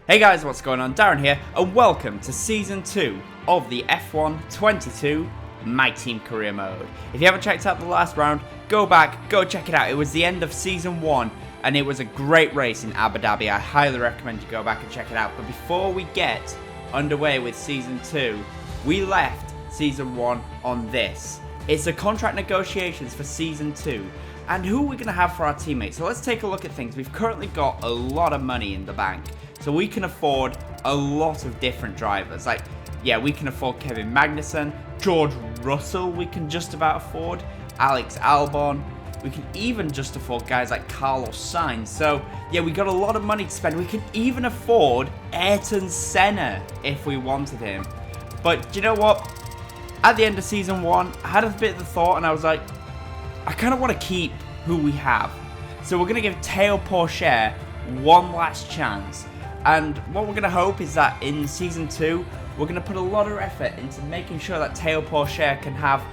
Hey guys, what's going on? Darren here, and welcome to Season 2 of the F1 22 My Team Career Mode. If you haven't checked out the last round, go back, go check it out. It was the end of Season 1, and it was a great race in Abu Dhabi. I highly recommend you go back and check it out. But before we get underway with Season 2, we left Season 1 on this. It's the contract negotiations for Season 2. And who are we going to have for our teammates? So let's take a look at things. We've currently got a lot of money in the bank. So we can afford a lot of different drivers. Like, yeah, we can afford Kevin Magnussen, George Russell we can just about afford, Alex Albon. We can even just afford guys like Carlos Sainz. So, yeah, we got a lot of money to spend. We can even afford Ayrton Senna if we wanted him. But do you know what? At the end of Season 1, I had a bit of the thought and I was like, I kind of want to keep who we have. So we're going to give Théo Pourchaire one last chance. And what we're going to hope is that in Season 2, we're going to put a lot of effort into making sure that Théo Pourchaire can have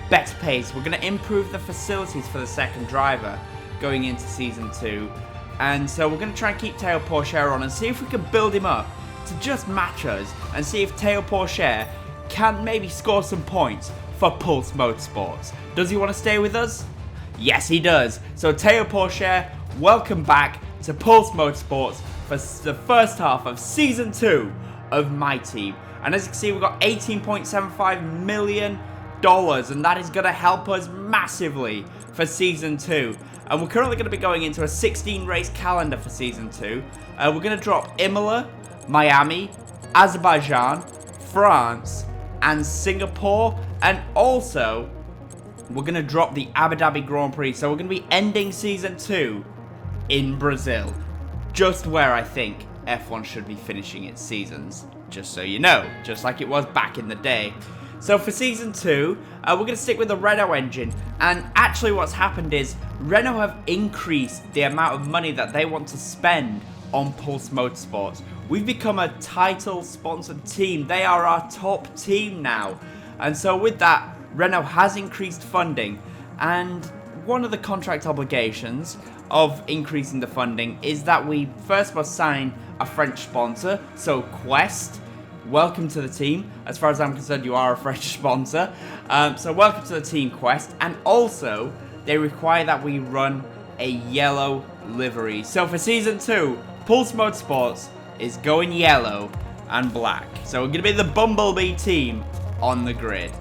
better pace. We're going to improve the facilities for the second driver going into Season 2. And so we're going to try and keep Théo Pourchaire on and see if we can build him up to just match us. And see if Théo Pourchaire can maybe score some points for Pulse Motorsports. Does he want to stay with us? Yes, he does. So Théo Pourchaire, welcome back to Pulse Motorsports for the first half of Season 2 of My Team. And as you can see, we've got $18.75 million, and that is going to help us massively for Season 2. And we're currently going to be going into a 16-race calendar for Season 2. We're going to drop Imola, Miami, Azerbaijan, France, and Singapore. And also, we're going to drop the Abu Dhabi Grand Prix. So we're going to be ending Season 2 in Brazil. Just where I think F1 should be finishing its seasons. Just so you know. Just like it was back in the day. So for Season 2, we're going to stick with the Renault engine. And actually what's happened is Renault have increased the amount of money that they want to spend on Pulse Motorsports. We've become a title sponsored team. They are our top team now. And so with that, Renault has increased funding, and one of the contract obligations of increasing the funding is that we first must sign a French sponsor. So Quest, welcome to the team. As far as I'm concerned, you are a French sponsor. So welcome to the team, Quest. And also, they require that we run a yellow livery. So for Season 2, Pulse Motorsports is going yellow and black. So we're going to be the Bumblebee team on the grid.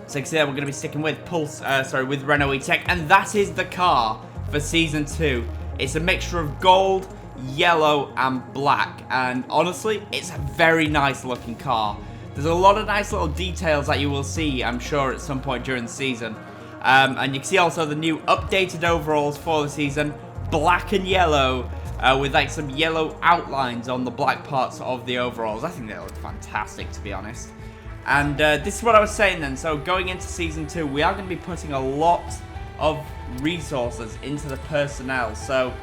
So you can see that we're going to be sticking with with Renault E-Tech, and that is the car for Season 2. It's a mixture of gold, yellow, and black, and honestly, it's a very nice looking car. There's a lot of nice little details that you will see, I'm sure, at some point during the season. And you can see also the new updated overalls for the season, black and yellow, with like some yellow outlines on the black parts of the overalls. I think they look fantastic, to be honest. And this is what I was saying then. So going into Season 2, we are going to be putting a lot of resources into the personnel. So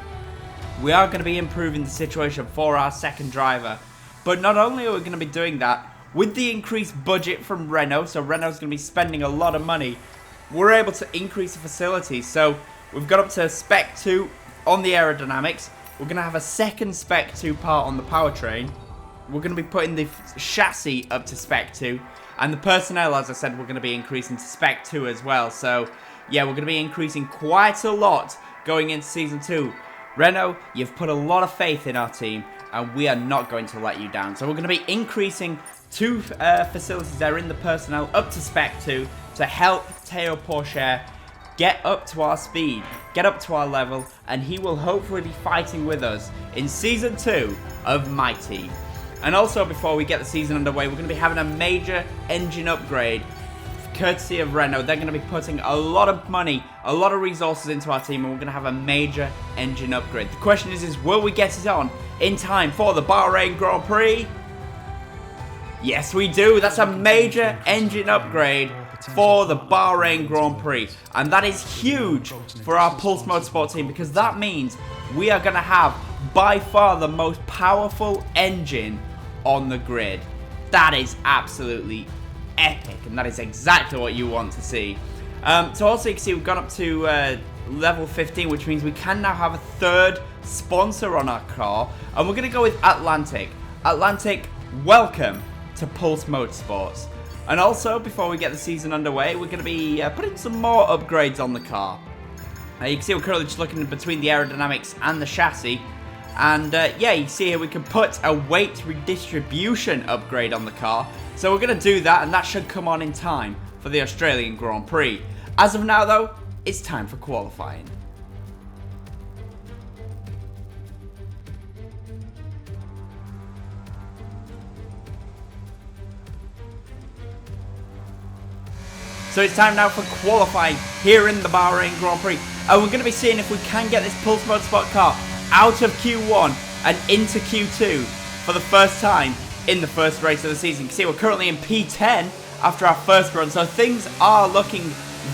we are going to be improving the situation for our second driver. But not only are we going to be doing that, with the increased budget from Renault, so Renault's going to be spending a lot of money, we're able to increase the facilities. So we've got up to Spec 2 on the aerodynamics. We're going to have a second Spec 2 part on the powertrain. We're going to be putting the chassis up to Spec 2. And the personnel, as I said, we're going to be increasing to Spec 2 as well. So, yeah, we're going to be increasing quite a lot going into Season 2. Renault, you've put a lot of faith in our team, and we are not going to let you down. So we're going to be increasing two facilities that are in the personnel up to Spec 2 to help Théo Pourchaire get up to our speed, get up to our level, and he will hopefully be fighting with us in Season 2 of My Team. And also, before we get the season underway, we're going to be having a major engine upgrade courtesy of Renault. They're going to be putting a lot of money, a lot of resources into our team, and we're going to have a major engine upgrade. The question is will we get it on in time for the Bahrain Grand Prix? Yes, we do. That's a major engine upgrade for the Bahrain Grand Prix. And that is huge for our Pulse Motorsport team, because that means we are going to have by far the most powerful engine on the grid. That is absolutely epic, and that is exactly what you want to see. So also you can see we've gone up to level 15, which means we can now have a third sponsor on our car, and we're going to go with Atlantic. Atlantic, welcome to Pulse Motorsports. And also, before we get the season underway, we're going to be putting some more upgrades on the car. You can see we're currently just looking between the aerodynamics and the chassis. And yeah, you can see here we can put a weight redistribution upgrade on the car. So we're going to do that, and that should come on in time for the Australian Grand Prix. As of now, though, it's time for qualifying. So it's time now for qualifying here in the Bahrain Grand Prix. And we're going to be seeing if we can get this Pulse Motorsport car out of Q1 and into Q2 for the first time in the first race of the season. You can see we're currently in P10 after our first run, so things are looking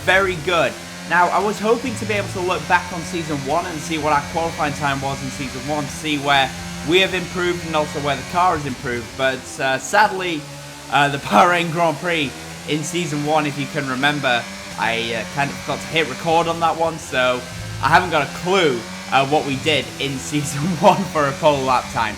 very good. Now, I was hoping to be able to look back on Season 1 and see what our qualifying time was in Season 1 to see where we have improved and also where the car has improved, but sadly, the Bahrain Grand Prix in Season 1, if you can remember, I kind of forgot to hit record on that one, so I haven't got a clue what we did in Season 1 for a pole lap time.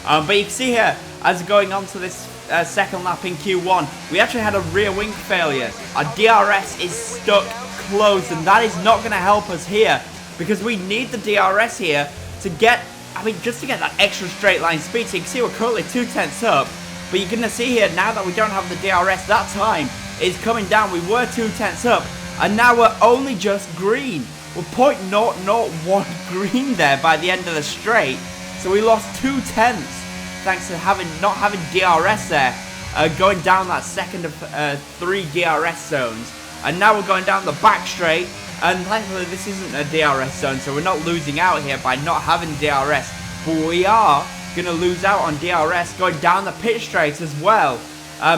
But you can see here, as going on to this second lap in Q1, we actually had a rear wing failure. Our DRS is stuck closed, and that is not going to help us here, because we need the DRS here to get, just to get that extra straight line speed. So you can see we're currently 2/10 up, but you're going to see here, now that we don't have the DRS, that time is coming down. We were 2/10 up, and now we're only just green. We're 0.001 green there by the end of the straight, so we lost 2/10 thanks to not having DRS there, going down that second of 3 DRS zones. And now we're going down the back straight, and thankfully this isn't a DRS zone, so we're not losing out here by not having DRS, but we are going to lose out on DRS going down the pit straight as well,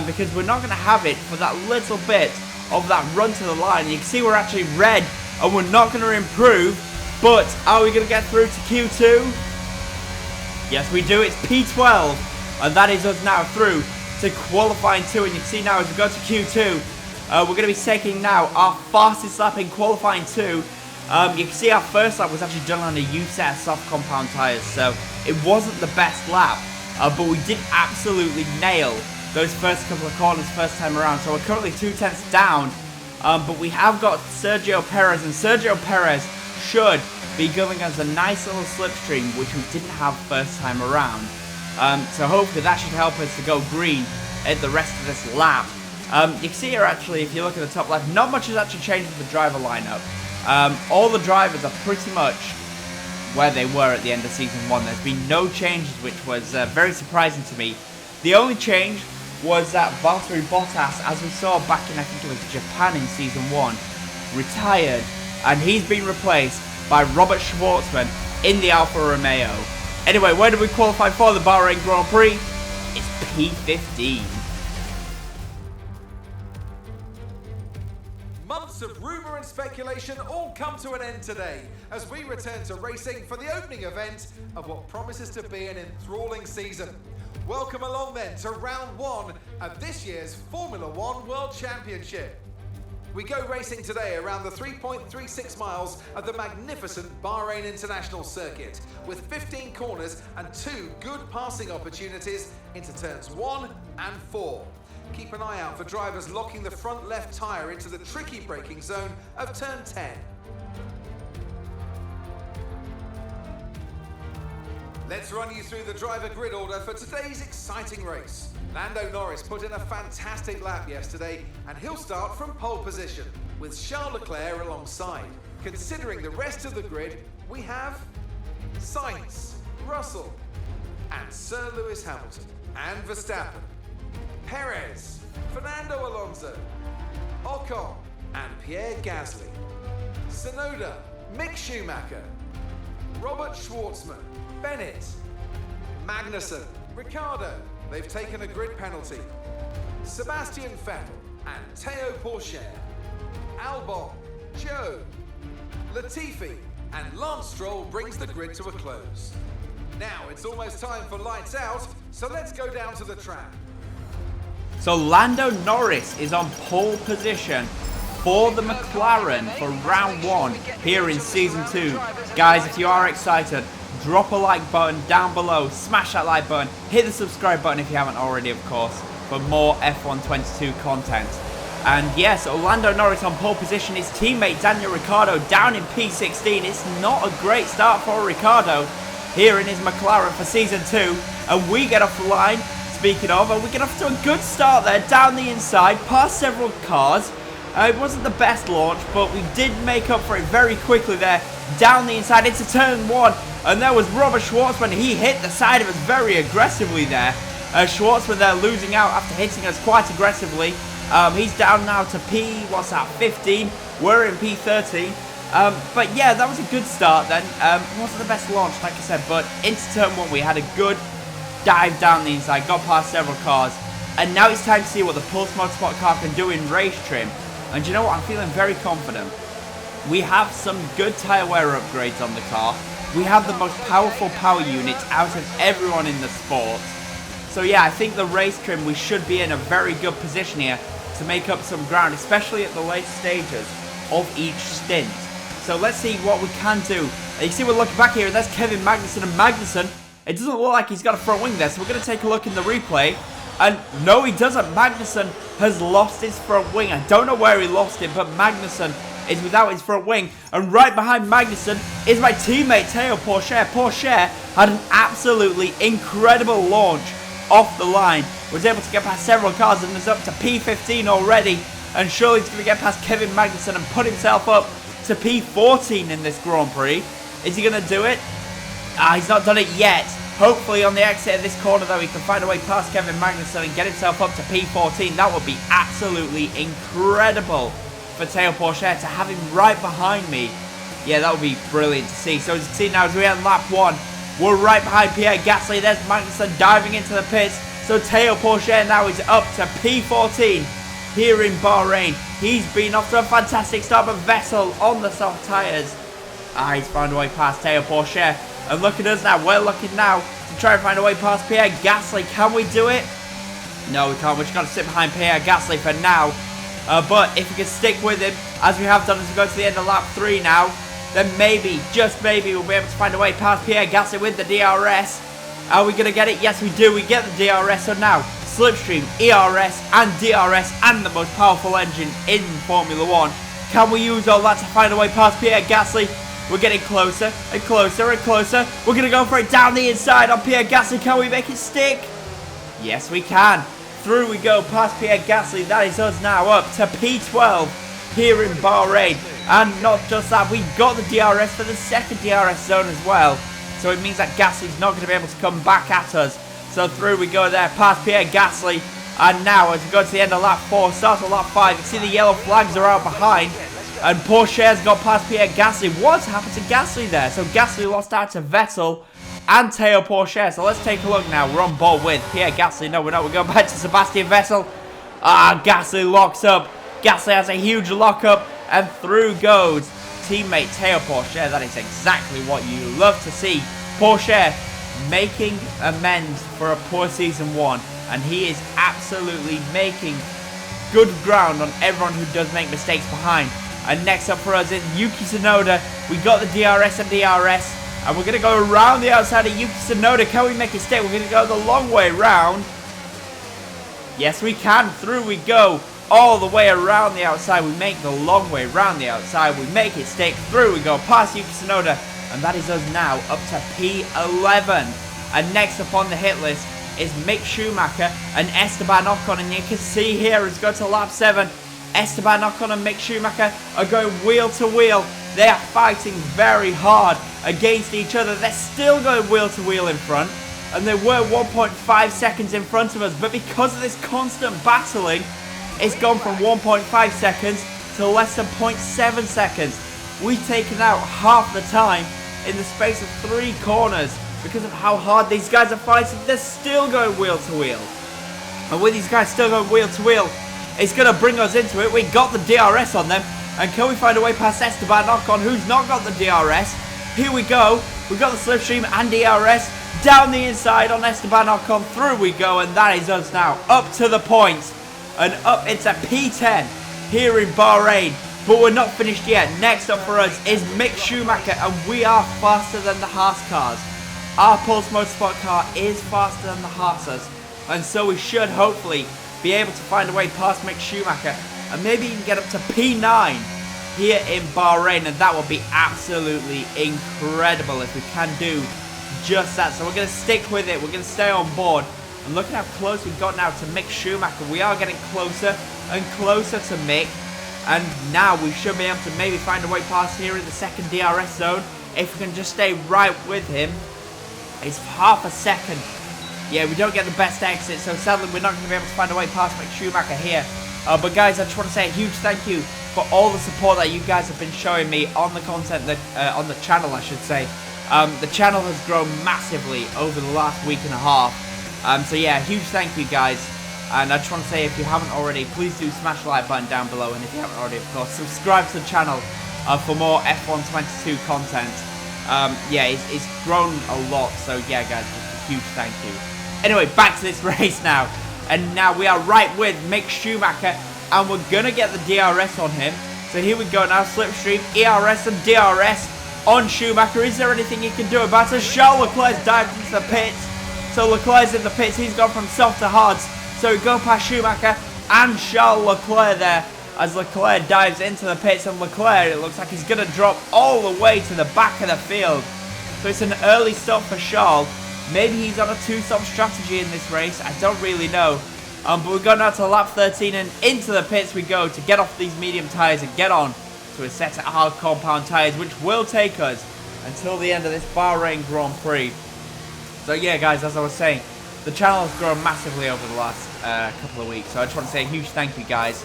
because we're not going to have it for that little bit of that run to the line. You can see we're actually red, and we're not going to improve, but are we going to get through to Q2? Yes, we do. It's P12, and that is us now through to qualifying 2, and you can see now as we go to Q2, we're going to be taking now our fastest lap in qualifying 2. You can see our first lap was actually done on a used set of soft compound tyres, so it wasn't the best lap, but we did absolutely nail those first couple of corners first time around. So we're currently 2/10 down, but we have got Sergio Perez, and Sergio Perez should be giving us a nice little slipstream, which we didn't have first time around. So hopefully that should help us to go green at the rest of this lap. You can see here actually, if you look at the top left, not much has actually changed with the driver lineup. All the drivers are pretty much where they were at the end of Season 1. There's been no changes, which was very surprising to me. The only change was that Valtteri Bottas, as we saw back in, I think it was Japan in Season 1, retired, and he's been replaced by Robert Schwartzman in the Alfa Romeo. Anyway, where did we qualify for the Bahrain Grand Prix? It's P15. Months of rumour and speculation all come to an end today as we return to racing for the opening event of what promises to be an enthralling season. Welcome along then to round 1 of this year's Formula 1 World Championship. We go racing today around the 3.36 miles of the magnificent Bahrain International Circuit, with 15 corners and 2 good passing opportunities into turns 1 and 4. Keep an eye out for drivers locking the front left tyre into the tricky braking zone of turn 10. Let's run you through the driver grid order for today's exciting race. Lando Norris put in a fantastic lap yesterday, and he'll start from pole position, with Charles Leclerc alongside. Considering the rest of the grid, we have Sainz, Russell, and Sir Lewis Hamilton, and Verstappen, Perez, Fernando Alonso, Ocon, and Pierre Gasly, Tsunoda, Mick Schumacher, Robert Schwartzman, Bennett, Magnussen, Ricciardo, they've taken a grid penalty, Sebastian Vettel, and Théo Pourchaire, Albon, Joe, Latifi, and Lance Stroll brings the grid to a close. Now it's almost time for lights out, so let's go down to the track. So Lando Norris is on pole position for the McLaren for round 1 here in Season 2. Guys, if you are excited, drop a like button down below, smash that like button, hit the subscribe button if you haven't already, of course, for more F1 22 content. And yes, Lando Norris on pole position, his teammate Daniel Ricciardo down in P16. It's not a great start for Ricciardo here in his McLaren for Season 2. And we get off the line, speaking of, and we get off to a good start there, down the inside, past several cars. It wasn't the best launch, but we did make up for it very quickly there, down the inside into turn 1. And there was Robert Schwartzman. He hit the side of us very aggressively there. Schwartzman there losing out after hitting us quite aggressively. He's down now to 15. We're in P13. But yeah, that was a good start then. It wasn't the best launch, like I said, but into turn 1 we had a good dive down the inside, got past several cars. And now it's time to see what the Pulse Motorsport car can do in race trim. And you know what? I'm feeling very confident. We have some good tyre wear upgrades on the car. We have the most powerful power units out of everyone in the sport. So yeah, I think the race trim, we should be in a very good position here to make up some ground, especially at the late stages of each stint. So let's see what we can do. You see we're looking back here, and that's Kevin Magnussen, and Magnussen, it doesn't look like he's got a front wing there, so we're going to take a look in the replay. And no, he doesn't. Magnussen has lost his front wing. I don't know where he lost it, but Magnussen is without his front wing. And right behind Magnussen is my teammate Théo Pourchaire. Pourchaire had an absolutely incredible launch off the line. Was able to get past several cars and is up to P15 already. And surely he's going to get past Kevin Magnussen and put himself up to P14 in this Grand Prix. Is he going to do it? He's not done it yet. Hopefully on the exit of this corner though, he can find a way past Kevin Magnussen and get himself up to P14. That would be absolutely incredible for Théo Pourchaire to have him right behind me. Yeah, that would be brilliant to see. So as you can see now, as we end lap 1, we're right behind Pierre Gasly. There's Magnussen diving into the pits. So Théo Pourchaire now is up to P14 here in Bahrain. He's been off to a fantastic start, but Vettel on the soft tyres. He's found a way past Théo Pourchaire. And look at us now, we're looking now to try and find a way past Pierre Gasly. Can we do it? No, we can't. We've just got to sit behind Pierre Gasly for now. But if we can stick with him, as we have done as we go to the end of lap 3 now, then maybe, just maybe, we'll be able to find a way past Pierre Gasly with the DRS. Are we going to get it? Yes, we do. We get the DRS. So now, Slipstream, ERS, and DRS, and the most powerful engine in Formula 1. Can we use all that to find a way past Pierre Gasly? We're getting closer and closer and closer. We're going to go for it down the inside on Pierre Gasly. Can we make it stick? Yes, we can. Through we go past Pierre Gasly. That is us now up to P12 here in Bahrain. And not just that, we got the DRS for the second DRS zone as well. So it means that Gasly's not going to be able to come back at us. So through we go there past Pierre Gasly. And now as we go to the end of lap 4, start of lap 5, you see the yellow flags are out behind. And Pourchaire's got past Pierre Gasly. What's happened to Gasly there? So Gasly lost out to Vettel and Théo Pourchaire. So let's take a look now. We're on board with Pierre Gasly. No, we're not. We're going back to Sebastian Vettel. Gasly locks up. Gasly has a huge lockup. And through goes teammate Théo Pourchaire. That is exactly what you love to see. Pourchaire making amends for a poor Season 1. And he is absolutely making good ground on everyone who does make mistakes behind. And next up for us is Yuki Tsunoda. We got the DRS and DRS. And we're going to go around the outside of Yuki Tsunoda. Can we make it stick? We're going to go the long way round. Yes, we can. Through we go. All the way around the outside. We make the long way round the outside. We make it stick. Through we go. Past Yuki Tsunoda. And that is us now up to P11. And next up on the hit list is Mick Schumacher and Esteban Ocon. And you can see here as we go to lap 7. Esteban Ocon and Mick Schumacher are going wheel to wheel. They are fighting very hard against each other. They're still going wheel to wheel in front. And they were 1.5 seconds in front of us. But because of this constant battling, it's gone from 1.5 seconds to less than 0.7 seconds. We've taken out half the time in the space of 3 corners. Because of how hard these guys are fighting, they're still going wheel to wheel. And with these guys still going wheel to wheel, it's going to bring us into it. We got the DRS on them. And can we find a way past Esteban Ocon, who's not got the DRS? Here we go. We've got the slipstream and DRS. Down the inside on Esteban Ocon. Through we go. And that is us now. Up to the points. And up it's a P10 here in Bahrain. But we're not finished yet. Next up for us is Mick Schumacher. And we are faster than the Haas cars. our Pulse Motorsport car is faster than the Haas's, and so we should hopefully be able to find a way past Mick Schumacher and maybe even get up to P9 here in Bahrain, and that would be absolutely incredible if we can do just that. So we're going to stick with it, we're going to stay on board, and look at how close we've got now to Mick Schumacher. We are getting closer and closer to Mick, and now we should be able to maybe find a way past here in the second DRS zone if we can just stay right with him. It's half a second. Yeah, we don't get the best exit, so sadly we're not going to be able to find a way past Mick Schumacher here. But guys, I just want to say a huge thank you for all the support that you guys have been showing me on the content, that on the channel I should say. The channel has grown massively over the last week and a half. So yeah, huge thank you guys. And I just want to say, if you haven't already, please do smash the like button down below. And if you haven't already, of course, subscribe to the channel for more F1 22 content. Yeah, it's grown a lot. So yeah guys, just a huge thank you. Anyway, back to this race now. And now we are right with Mick Schumacher, and we're going to get the DRS on him. So here we go now, slipstream, ERS and DRS on Schumacher. Is there anything he can do about it? Charles Leclerc's dived into the pits. So Leclerc's in the pits, he's gone from soft to hard. So we go past Schumacher and Charles Leclerc there, as Leclerc dives into the pits, and Leclerc, it looks like he's going to drop all the way to the back of the field. So it's an early stop for Charles. Maybe he's on a two-stop strategy in this race, I don't really know. But we're going out to lap 13, and into the pits we go to get off these medium tyres and get on to a set of hard compound tyres, which will take us until the end of this Bahrain Grand Prix. So yeah guys, as I was saying, the channel has grown massively over the last couple of weeks, so I just want to say a huge thank you guys.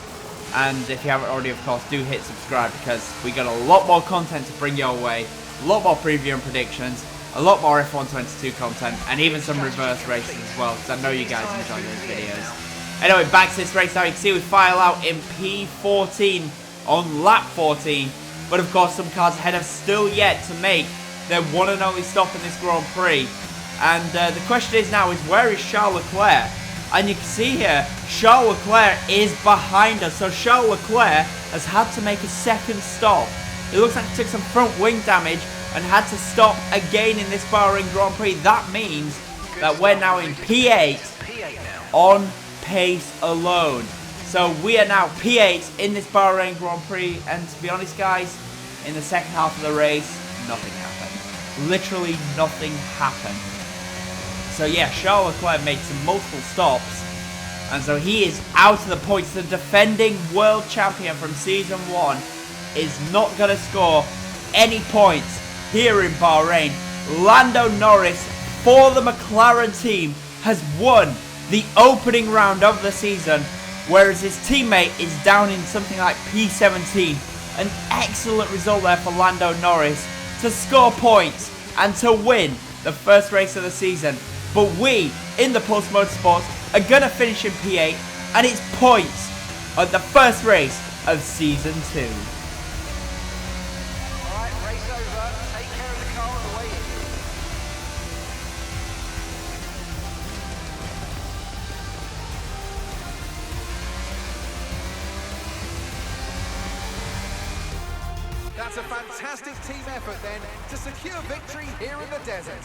And if you haven't already, of course, do hit subscribe, because we got a lot more content to bring your way, a lot more preview and predictions, a lot more F1 22 content, and even some reverse races as well, because I know you guys enjoy those videos. Anyway, back to this race now. You can see we file out in P14 on lap 14, but of course some cars ahead have still yet to make their one and only stop in this Grand Prix. And the question is now, is where is Charles Leclerc? And you can see here, Charles Leclerc is behind us. So Charles Leclerc has had to make a second stop. It looks like he took some front wing damage and had to stop again in this Bahrain Grand Prix. That means that we're now in P8 on pace alone. So we are now P8 in this Bahrain Grand Prix, and to be honest guys, in the second half of the race, nothing happened. Literally nothing happened. So yeah, Charles Leclerc made some multiple stops, and so he is out of the points. The defending world champion from season 1 is not going to score any points here in Bahrain. Lando Norris for the McLaren team has won the opening round of the season, whereas his teammate is down in something like P17. An excellent result there for Lando Norris to score points and to win the first race of the season. But we, in the Pulse Motorsports, are going to finish in P8, and it's points on the first race of Season 2. Alright, race over. Take care of the car on the way in. That's a fantastic team effort then to secure victory here in the desert.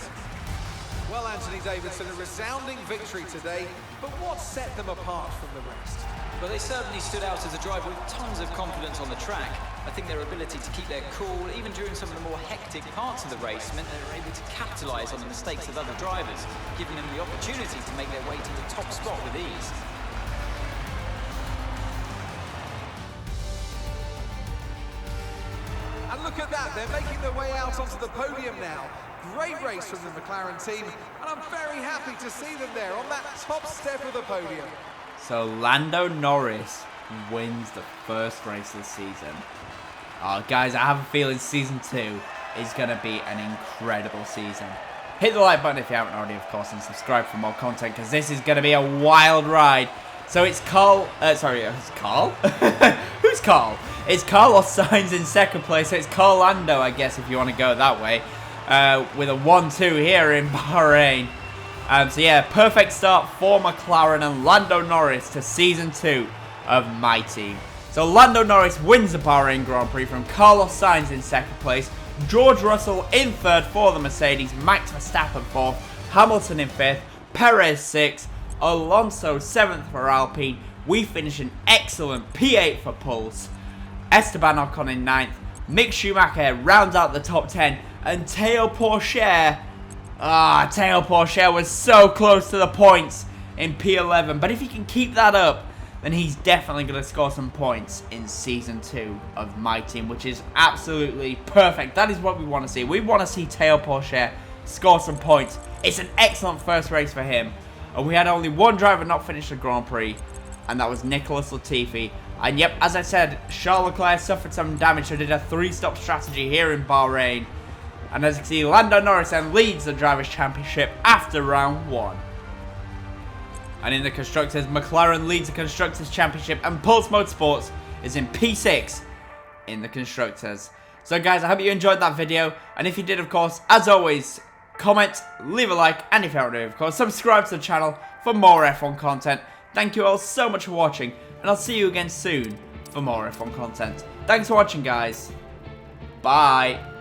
Well, Anthony Davidson, a resounding victory today, but what set them apart from the rest? Well, they certainly stood out as a driver with tons of confidence on the track. I think their ability to keep their cool, even during some of the more hectic parts of the race, meant they were able to capitalise on the mistakes of other drivers, giving them the opportunity to make their way to the top spot with ease. And look at that, they're making their way out onto the podium now. Great race from the McLaren team, and I'm very happy to see them there on that top step of the podium. So Lando Norris wins the first race of the season. Guys, I have a feeling Season 2 is going to be an incredible season. Hit the like button if you haven't already, of course, and subscribe for more content, because this is going to be a wild ride. So it's Carl... sorry, it's Carl? Who's Carl? It's Carlos Sainz in second place, so it's Carl Lando, I guess, if you want to go that way. With a 1-2 here in Bahrain. So yeah, perfect start for McLaren and Lando Norris to Season 2 of my team. So Lando Norris wins the Bahrain Grand Prix from Carlos Sainz in second place. George Russell in 3rd for the Mercedes, Max Verstappen 4th, Hamilton in 5th, Perez 6th, Alonso 7th for Alpine. We finish an excellent P8 for Pulse. Esteban Ocon in 9th, Mick Schumacher rounds out the top 10, and Théo Pourchaire. Théo Pourchaire was so close to the points in P11, but if he can keep that up, then he's definitely going to score some points in Season 2 of my team, which is absolutely perfect. That is what we want to see. We want to see Théo Pourchaire score some points. It's an excellent first race for him. And we had only one driver not finish the Grand Prix, and that was Nicholas Latifi. And yep, as I said, Charles Leclerc suffered some damage, so did a 3-stop strategy here in Bahrain. And as you can see, Lando Norris then leads the Drivers' Championship after round 1. And in the Constructors, McLaren leads the Constructors' Championship, and Pulse Motorsports is in P6 in the Constructors. So guys, I hope you enjoyed that video, and if you did, of course, as always, comment, leave a like, and if you haven't already, of course, subscribe to the channel for more F1 content. Thank you all so much for watching, and I'll see you again soon for more F1 content. Thanks for watching, guys. Bye.